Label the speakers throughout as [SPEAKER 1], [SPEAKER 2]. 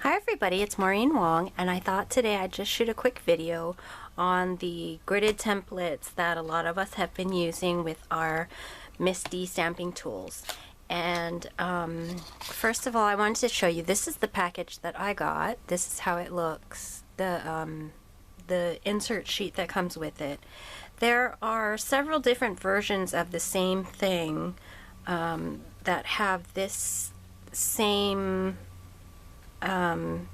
[SPEAKER 1] Hi everybody, it's Maureen Wong, and I thought today I'd just shoot a quick video on the gridded templates that a lot of us have been using with our MISTI stamping tools. And first of all, I wanted to show you, this is the package that I got. This is how it looks, the insert sheet that comes with it. There are several different versions of the same thing that have this same kind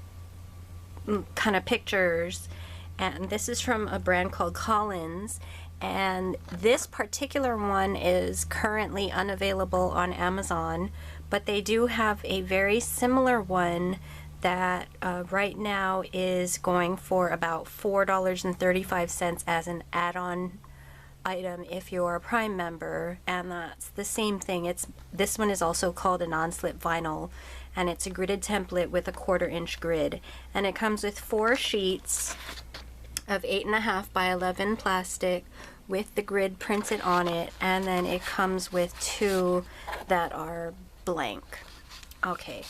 [SPEAKER 1] of pictures, and this is from a brand called Collins, and this particular one is currently unavailable on Amazon, but they do have a very similar one that right now is going for about $4.35 as an add-on item if you're a Prime member, and that's the same thing. This one is also called a NonSlip Vinyl, and it's a gridded template with a 1/4 inch grid, and it comes with 4 sheets of 8.5 by 11 plastic with the grid printed on it, and then it comes with 2 that are blank. Okay.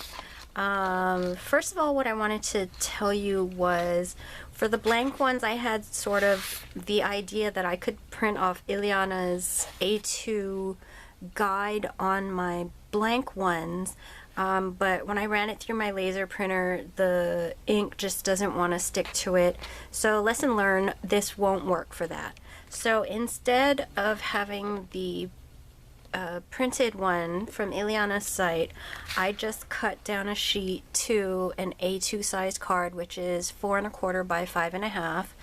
[SPEAKER 1] First of all, what I wanted to tell you was, for the blank ones, I had sort of the idea that I could print off Ileana's A2 guide on my blank ones, but when I ran it through my laser printer, the ink just doesn't want to stick to it. So lesson learned, this won't work for that. So instead of having the printed one from Ileana's site, I just cut down a sheet to an A2 size card, which is 4 1/4 by 5.5.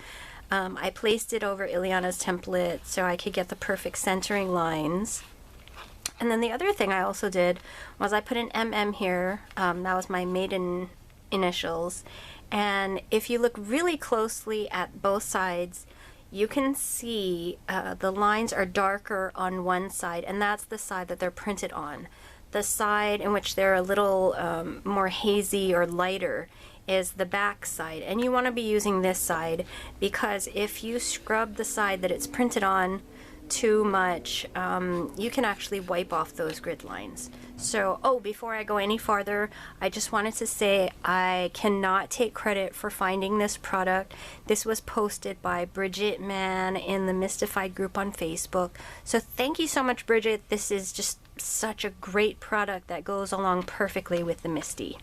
[SPEAKER 1] I placed it over Ileana's template so I could get the perfect centering lines. And then the other thing I also did was I put an MM here. That was my maiden initials. And if you look really closely at both sides, you can see the lines are darker on one side, and that's the side that they're printed on. The side in which they're a little more hazy or lighter is the back side, and you want to be using this side, because if you scrub the side that it's printed on too much, you can actually wipe off those grid lines. So, before I go any farther, I just wanted to say I cannot take credit for finding this product. This was posted by Bridget Mann in the Mystified group on Facebook. So thank you so much, Bridget. This is just such a great product that goes along perfectly with the MISTI.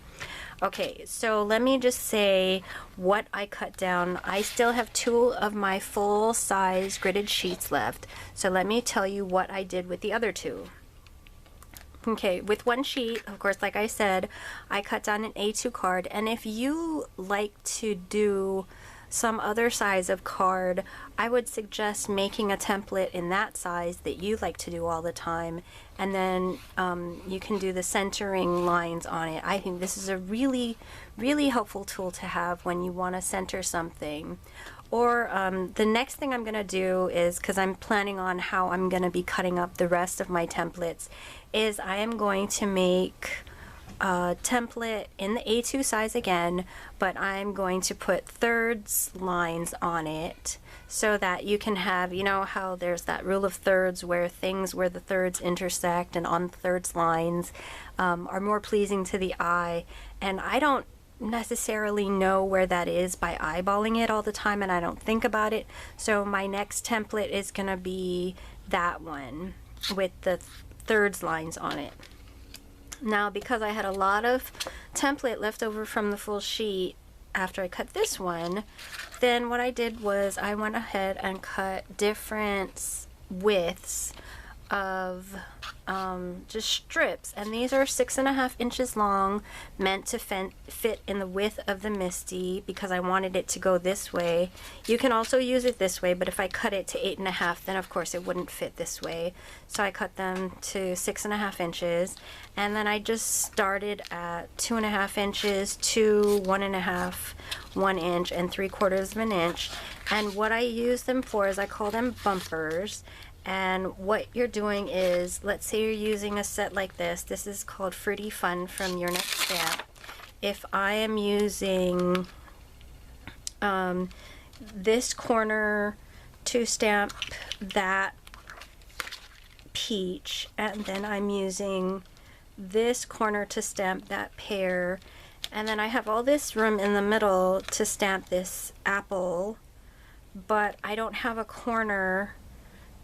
[SPEAKER 1] Okay, so let me just say what I cut down. I still have 2 of my full-size gridded sheets left, so let me tell you what I did with the other 2. Okay, with one sheet, of course, like I said, I cut down an A2 card, and if you like to do some other size of card, I would suggest making a template in that size that you like to do all the time, and then you can do the centering lines on it. I think this is a really, really helpful tool to have when you want to center something. Or the next thing I'm going to do is, because I'm planning on how I'm going to be cutting up the rest of my templates, is I am going to make a template in the A2 size again, but I'm going to put thirds lines on it so that you can have, you know how there's that rule of thirds where things where the thirds intersect and on thirds lines are more pleasing to the eye, and I don't necessarily know where that is by eyeballing it all the time, and I don't think about it. So my next template is going to be that one with the thirds lines on it. Now, because I had a lot of template left over from the full sheet after I cut this one, then what I did was I went ahead and cut different widths of just strips, and these are 6.5 inches long, meant to fit in the width of the MISTI, because I wanted it to go this way. You can also use it this way, but if I cut it to 8.5, then of course it wouldn't fit this way. So I cut them to 6.5 inches, and then I just started at 2.5 inches to 1.5, 1 inch, and 3/4 of an inch. And what I use them for is I call them bumpers. And what you're doing is, let's say you're using a set like this. This is called Fruity Fun from Your Next Stamp. If I am using this corner to stamp that peach, and then I'm using this corner to stamp that pear, And then I have all this room in the middle to stamp this apple, but I don't have a corner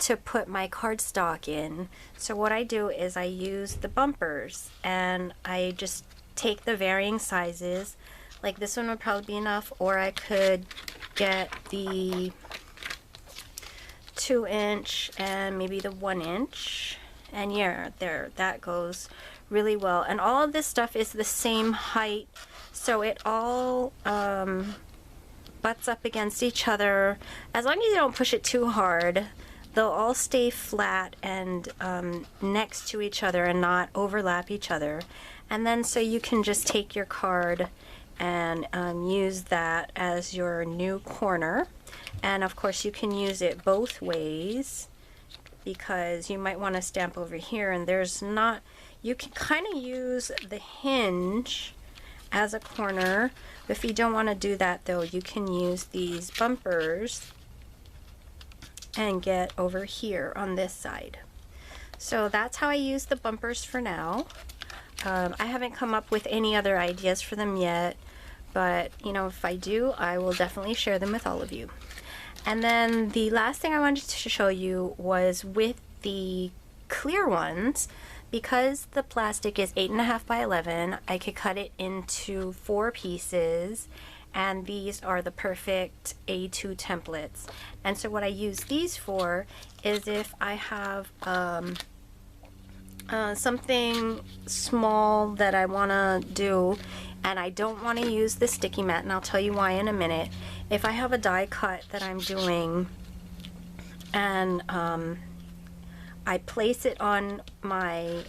[SPEAKER 1] to put my cardstock in. So what I do is I use the bumpers, and I just take the varying sizes. Like this one would probably be enough, or I could get the 2-inch and maybe the 1-inch, and yeah, there, that goes really well. And all of this stuff is the same height, so it all butts up against each other. As long as you don't push it too hard, they'll all stay flat and next to each other and not overlap each other. And then so you can just take your card and use that as your new corner. And of course you can use it both ways, because you might want to stamp over here and there's not, you can kind of use the hinge as a corner. If you don't want to do that though, you can use these bumpers and get over here on this side. So that's how I use the bumpers for now. I haven't come up with any other ideas for them yet, but you know, if I do, I will definitely share them with all of you. And then the last thing I wanted to show you was with the clear ones, because the plastic is 8.5 by 11, I could cut it into 4 pieces, and these are the perfect A2 templates. And so what I use these for is if I have something small that I want to do and I don't want to use the sticky mat, and I'll tell you why in a minute. If I have a die cut that I'm doing and I place it on my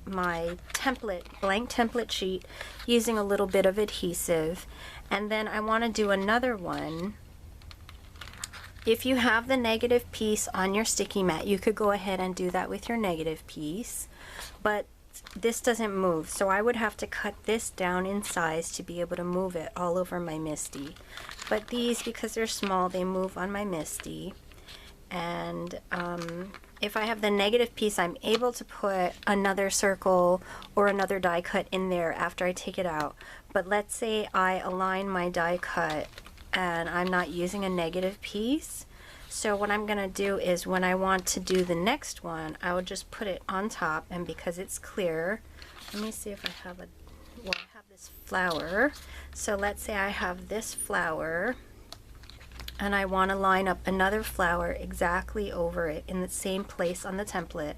[SPEAKER 1] template, blank template sheet, using a little bit of adhesive, and then I want to do another one. If you have the negative piece on your sticky mat, you could go ahead and do that with your negative piece, but this doesn't move, so I would have to cut this down in size to be able to move it all over my MISTI. But these, because they're small, they move on my MISTI. And if I have the negative piece, I'm able to put another circle or another die cut in there after I take it out. But let's say I align my die cut and I'm not using a negative piece. So what I'm gonna do is, when I want to do the next one, I will just put it on top, and because it's clear, let me see if I have I have this flower. So let's say I have this flower and I want to line up another flower exactly over it in the same place on the template.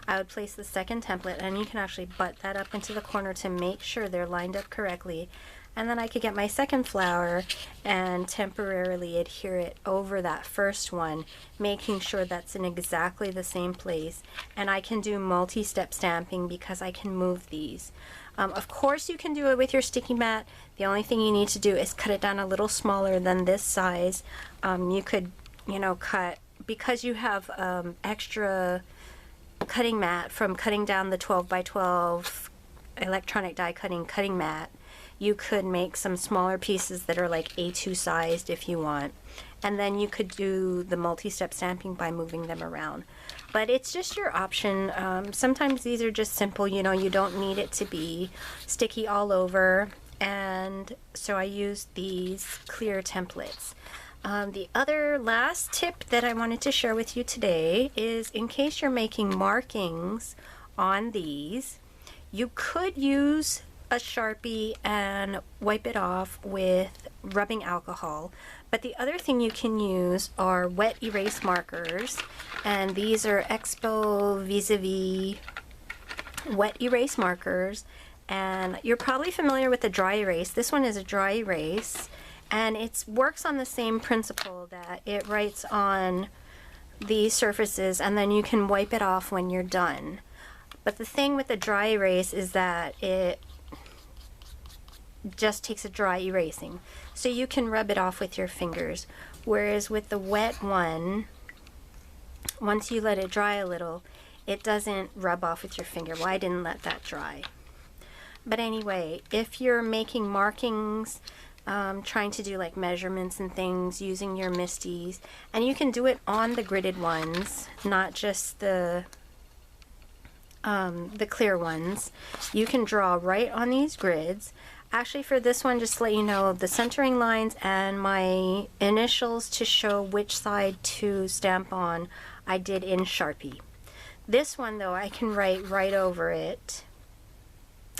[SPEAKER 1] I would place the second template, and you can actually butt that up into the corner to make sure they're lined up correctly. And then I could get my second flower and temporarily adhere it over that first one, making sure that's in exactly the same place. And I can do multi-step stamping because I can move these. Of course you can do it with your sticky mat. The only thing you need to do is cut it down a little smaller than this size. You could, you know, cut, because you have extra cutting mat from cutting down the 12 by 12 electronic die cutting mat. You could make some smaller pieces that are like A2 sized if you want, and then you could do the multi-step stamping by moving them around. But it's just your option. Sometimes these are just simple, you know, you don't need it to be sticky all over, and so I use these clear templates. The other last tip that I wanted to share with you today is, in case you're making markings on these, you could use a Sharpie and wipe it off with rubbing alcohol. But the other thing you can use are wet erase markers, and these are Expo Vis-a-Vis wet erase markers, and you're probably familiar with the dry erase. This one is a dry erase, and it works on the same principle that it writes on the surfaces and then you can wipe it off when you're done. But the thing with the dry erase is that it just takes a dry erasing, so you can rub it off with your fingers, whereas with the wet one, once you let it dry a little, it doesn't rub off with your finger. Well, I didn't let that dry. But anyway, if you're making markings, trying to do like measurements and things using your MISTIs, and you can do it on the gridded ones, not just the the clear ones, you can draw right on these grids. Actually, for this one, just to let you know, the centering lines and my initials to show which side to stamp on, I did in Sharpie. This one, though, I can write right over it.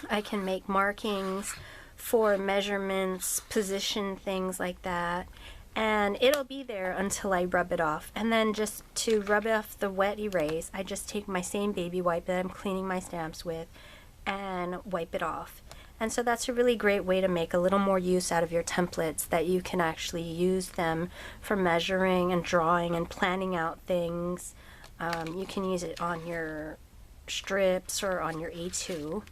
[SPEAKER 1] I can make markings for measurements, position, things like that. And it'll be there until I rub it off. And then just to rub off the wet erase, I just take my same baby wipe that I'm cleaning my stamps with and wipe it off. And so that's a really great way to make a little more use out of your templates, that you can actually use them for measuring and drawing and planning out things. You can use it on your strips or on your A2.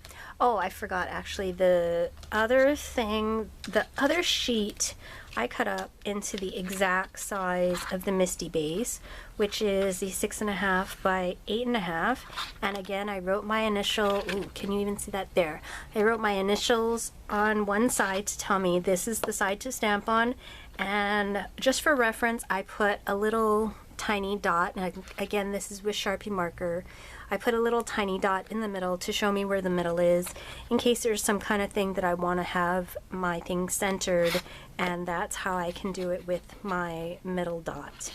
[SPEAKER 1] Oh, I forgot actually, the other sheet I cut up into the exact size of the MISTI Base, which is the 6.5 by 8.5. And again, I wrote my initial, ooh, can you even see that there? I wrote my initials on one side to tell me this is the side to stamp on. And just for reference, I put a little tiny dot, and again, this is with Sharpie marker. I put a little tiny dot in the middle to show me where the middle is, in case there's some kind of thing that I want to have my thing centered, and that's how I can do it with my middle dot.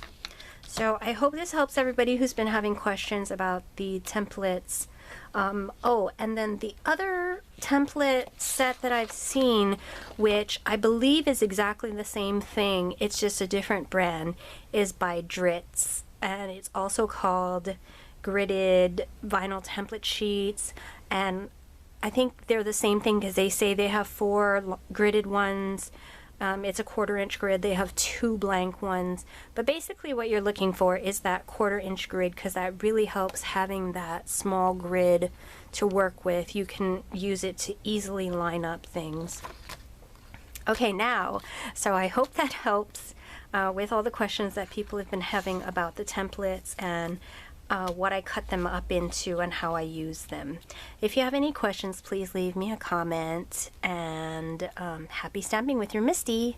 [SPEAKER 1] So I hope this helps everybody who's been having questions about the templates. Oh, and then the other template set that I've seen, which I believe is exactly the same thing, it's just a different brand, is by Dritz, and it's also called Gridded Vinyl Template Sheets. And I think they're the same thing because they say they have 4 gridded ones. It's a 1/4 inch grid. They have 2 blank ones. But basically what you're looking for is that 1/4 inch grid, because that really helps having that small grid to work with. You can use it to easily line up things. Okay, now, so I hope that helps with all the questions that people have been having about the templates and what I cut them up into and how I use them. If you have any questions, please leave me a comment, and happy stamping with your MISTI!